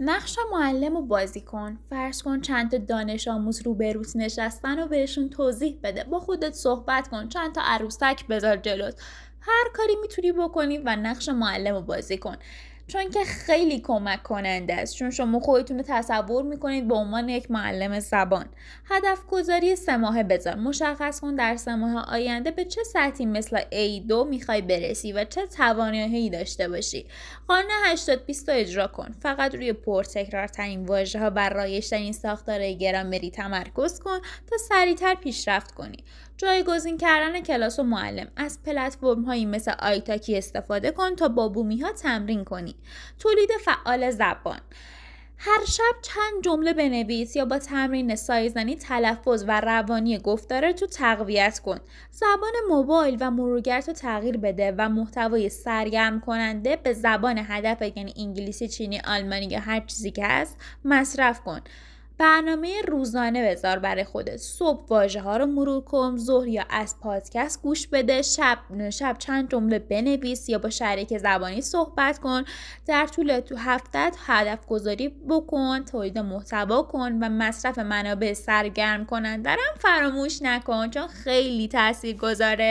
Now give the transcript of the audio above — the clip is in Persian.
نقش معلم رو بازی کن. فرض کن چند تا دانش آموز روبروت نشستن و بهشون توضیح بده. با خودت صحبت کن. چند تا عروسک بذار جلوت. هر کاری میتونی بکنی و نقش معلم رو بازی کن. چون که خیلی کمک کننده است. چون شما خودتون رو تصور میکنید به عنوان یک معلم زبان. هدف گذاری 3 ماهه بذار. مشخص کن در 3 ماه آینده به چه سطحی مثل A2 میخوای برسی و چه توانایی داشته باشی. قانون 80-20 رو اجرا کن. فقط روی پرتکرار ترین واژه‌ها و رایج‌ترین ساختار گرامری تمرکز کن تا سریعتر پیشرفت کنی. جایگزین کردن کلاس و معلم. از پلتفرم‌هایی مثل آیتاکی استفاده کن تا با بومی‌ها تمرین کنی. تولید فعال زبان. هر شب چند جمله بنویس یا با تمرین سایه‌زنی تلفظ و روانی گفتارتو تقویت کن. زبان موبایل و مرورگرتو تغییر بده و محتوای سرگرم کننده به زبان هدف یعنی انگلیسی، چینی، آلمانی یا هر چیزی که هست مصرف کن. برنامه روزانه بذار برای خودت. صبح واژه ها رو مرور کن، ظهر یا از پادکست گوش بده، شب چند جمله بنویس یا با شریک زبانی صحبت کن. در طول هفتت هدف گذاری بکن، تولید محتوا کن و مصرف منابع سرگرم کننده رو فراموش نکن چون خیلی تاثیرگذاره.